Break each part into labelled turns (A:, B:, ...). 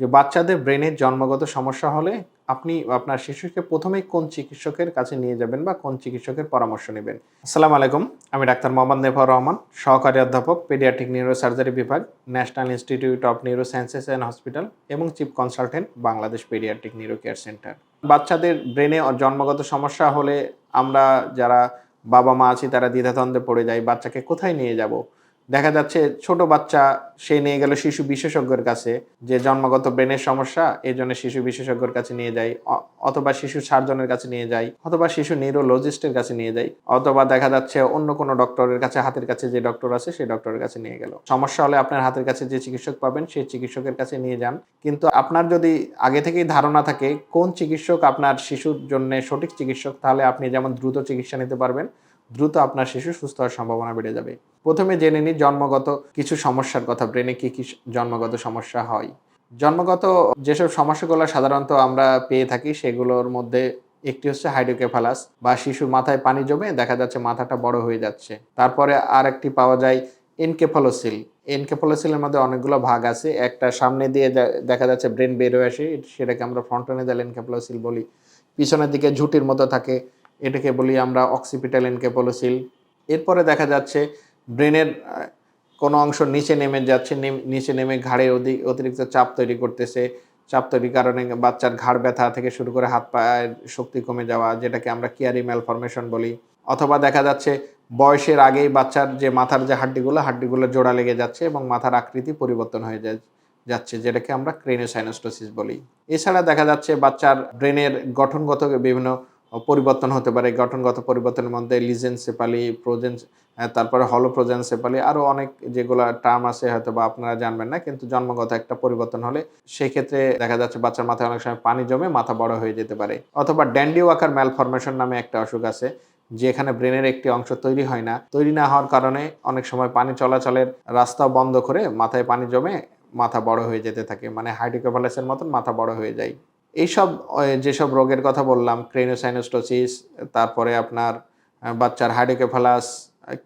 A: যে বাচ্চাদের ব্রেনের জন্মগত সমস্যা হলে আপনি আপনার শিশুকে প্রথমেই কোন চিকিৎসকের কাছে নিয়ে যাবেন বা কোন চিকিৎসকের পরামর্শ নেবেন? আসসালামু আলাইকুম। আমি ডাক্তার মোহাম্মদ নেফার রহমান, সহকারী অধ্যাপক, পেডিয়াট্রিক নিউরোসার্জারি বিভাগ, national institute of neurosciences and hospital এবং chief consultant, Bangladesh paediatric neuro care centre. বাচ্চাদের ব্রেনে জন্মগত সমস্যা হলে আমরা যারা বাবা-মা আছি তারা দ্বিধাদ্বন্দ্বে পড়ে যাই, বাচ্চাকে কোথায় নিয়ে যাব? দেখা যাচ্ছে ছোট বাচ্চা, সে নিয়ে গেল শিশু বিশেষজ্ঞের কাছে, যে জন্মগত ব্রেনের সমস্যা, এজন্য শিশু বিশেষজ্ঞের কাছে নিয়ে যাই, অথবা শিশু সার্জনের কাছে নিয়ে যাই, অথবা শিশু নিউরোলজিস্টের কাছে নিয়ে যাই, অথবা দেখা যাচ্ছে অন্য কোনো ডক্টরের কাছে, হাতের কাছে যে ডক্টর আছে সেই ডক্টরের কাছে নিয়ে গেল। সমস্যা হলে আপনার হাতের কাছে যে চিকিৎসক পাবেন সেই চিকিৎসকের কাছে নিয়ে যান। কিন্তু আপনার যদি আগে থেকেই ধারণা থাকে কোন চিকিৎসক আপনার শিশুর জন্য সঠিক চিকিৎসক, তাহলে আপনি যেমন দ্রুত চিকিৎসা নিতে পারবেন, দ্রুত আপনার শিশু সুস্থ হওয়ার সম্ভাবনা বেড়ে যাবে। প্রথমে জেনে নিই জন্মগত কিছু সমস্যার কথা। ব্রেনে কি জন্মগত সমস্যা হয়? জন্মগত যেসব সমস্যাগুলো সাধারণত আমরা পেয়ে থাকি সেগুলোর মধ্যে একটি হচ্ছে হাইড্রোকেফালাস, বা শিশুর মাথায় পানি জমে দেখা যাচ্ছে মাথাটা বড় হয়ে যাচ্ছে। তারপরে আরেকটি পাওয়া যায় এনকেফালোসিল। এনকেফালোসিলের মধ্যে অনেকগুলো ভাগ আছে। একটা সামনে দিয়ে দেখা যাচ্ছে ব্রেন বের হয়ে আসে, সেটাকে আমরা ফ্রন্টোনেজাল এনকেফালোসিল বলি। পিছনের দিকে ঝুঁটির মতো থাকে, এটাকে বলি আমরা অক্সিপিটাল এনকেফালোসিল। এরপরে দেখা যাচ্ছে ব্রেনের কোনো অংশ নিচে নেমে যাচ্ছে, নিচে নেমে ঘাড়ে অতিরিক্ত চাপ তৈরি করতেছে। চাপ তৈরির কারণে বাচ্চার ঘাড় ব্যথা থেকে শুরু করে হাত পায়ের শক্তি কমে যাওয়া, যেটাকে আমরা কিয়ারি ম্যালফরমেশন বলি। অথবা দেখা যাচ্ছে বয়সের আগেই বাচ্চার যে মাথার যে হাড্ডিগুলো জোড়া লেগে যাচ্ছে এবং মাথার আকৃতি পরিবর্তন হয়ে যাচ্ছে, যেটাকে আমরা ক্রেনিওসাইনোস্টোসিস বলি। এছাড়া দেখা যাচ্ছে বাচ্চার ব্রেনের গঠনগত বিভিন্ন পরিবর্তন হতে পারে। গঠনগত পরিবর্তনের মধ্যে লিজেনসেফালি, তারপরে হলোপ্রোজেনসেফালি, আরও অনেক যেগুলো টার্ম আছে হয়তো বা আপনারা জানবেন না, কিন্তু জন্মগত একটা পরিবর্তন হলে সেই ক্ষেত্রে দেখা যাচ্ছে বাচ্চার মাথায় অনেক সময় পানি জমে মাথা বড় হয়ে যেতে পারে। অথবা ড্যান্ডি ওয়াকার ম্যালফরমেশন নামে একটা অসুখ আছে, যেখানে ব্রেনের একটি অংশ তৈরি হয় না। তৈরি না হওয়ার কারণে অনেক সময় পানি চলাচলের রাস্তাও বন্ধ করে মাথায় পানি জমে মাথা বড় হয়ে যেতে থাকে, মানে হাইড্রোকেফালাসের মতন মাথা বড় হয়ে যায়। এইসব যেসব রোগের কথা বললাম, ক্রেনিওসাইনোস্টোসিস, তারপরে আপনার বাচ্চার হাইড্রোকেফালাস,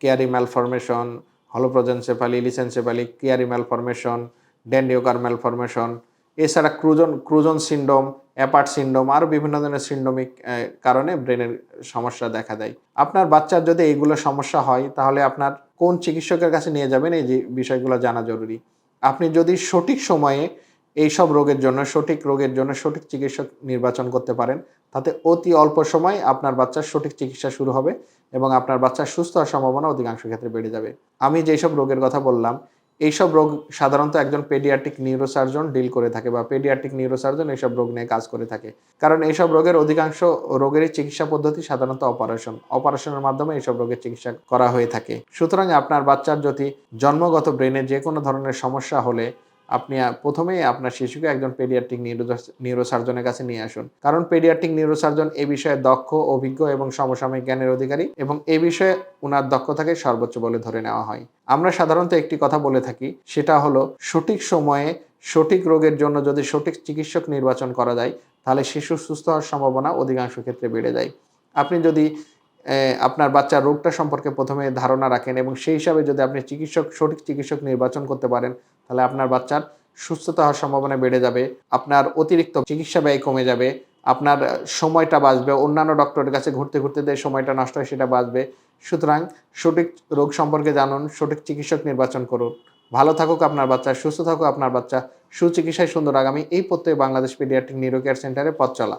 A: কিয়ারি ম্যালফরমেশন, হলোপ্রোজেনসেফালি, লিসেনসেফালি, কিয়ারি ম্যালফরমেশন, ড্যান্ডিওকার ম্যালফরমেশন, এছাড়া ক্রুজন সিন্ড্রোম, অ্যাপার্ট সিন্ড্রোম, আরও বিভিন্ন ধরনের সিন্ড্রোমিক কারণে ব্রেনের সমস্যা দেখা দেয়। আপনার বাচ্চার যদি এইগুলো সমস্যা হয়, তাহলে আপনার কোন চিকিৎসকের কাছে নিয়ে যাবেন এই যে বিষয়গুলো জানা জরুরি। আপনি যদি সঠিক সময়ে এইসব রোগের জন্য সঠিক চিকিৎসক নির্বাচন করতে পারেন, তাতে অতি অল্প সময়ে আপনার বাচ্চার সঠিক চিকিৎসা শুরু হবে এবং আপনার বাচ্চার সুস্থ হওয়ার সম্ভাবনা অধিকাংশ ক্ষেত্রে বেড়ে যাবে। আমি যেসব রোগের কথা বললাম, এইসব রোগ সাধারণত একজন পেডিয়াট্রিক নিউরোসার্জন ডিল করে থাকে, বা পেডিয়াট্রিক নিউরোসার্জন এইসব রোগ নিয়ে কাজ করে থাকে। কারণ এইসব রোগের অধিকাংশ রোগেরই চিকিৎসা পদ্ধতি সাধারণত অপারেশনের মাধ্যমে এইসব রোগের চিকিৎসা করা হয়ে থাকে। সুতরাং আপনার বাচ্চার যদি জন্মগত ব্রেনে যে কোনো ধরনের সমস্যা হলে আপনি প্রথমেই আপনার শিশুকে একজন পেডিয়াট্রিক নিউরোসার্জনের কাছে নিয়ে আসুন। কারণ পেডিয়াট্রিক নিউরোসার্জন এ বিষয়ে দক্ষ, অভিজ্ঞ এবং সমসাময়িক জ্ঞানের অধিকারী, এবং এ বিষয়ে উনার দক্ষতাকে সর্বোচ্চ বলে ধরে নেওয়া হয়। আমরা সাধারণত একটি কথা বলে থাকি, সেটা হলো সঠিক সময়ে সঠিক রোগের জন্য যদি সঠিক চিকিৎসক নির্বাচন করা যায়, তাহলে শিশুর সুস্থ হওয়ার সম্ভাবনা অধিকাংশ ক্ষেত্রে বেড়ে যায়। আপনি যদি আপনার বাচ্চার রোগটা সম্পর্কে প্রথমে ধারণা রাখেন এবং সেই হিসাবে যদি আপনি সঠিক চিকিৎসক নির্বাচন করতে পারেন, তাহলে আপনার বাচ্চার সুস্থতা হওয়ার সম্ভাবনা বেড়ে যাবে, আপনার অতিরিক্ত চিকিৎসা ব্যয় কমে যাবে, আপনার সময়টা বাঁচবে, অন্যান্য ডক্টরের কাছে ঘুরতে যে সময়টা নষ্ট হয় সেটা বাঁচবে। সুতরাং সঠিক রোগ সম্পর্কে জানুন, সঠিক চিকিৎসক নির্বাচন করুন। ভালো থাকুক আপনার বাচ্চা, সুস্থ থাকুক আপনার বাচ্চা, সুচিকিৎসায় সুন্দর আগামী, এই প্রত্যয়ে বাংলাদেশ পেডিয়াট্রিক নিউরো কেয়ার সেন্টারে পথ চলা।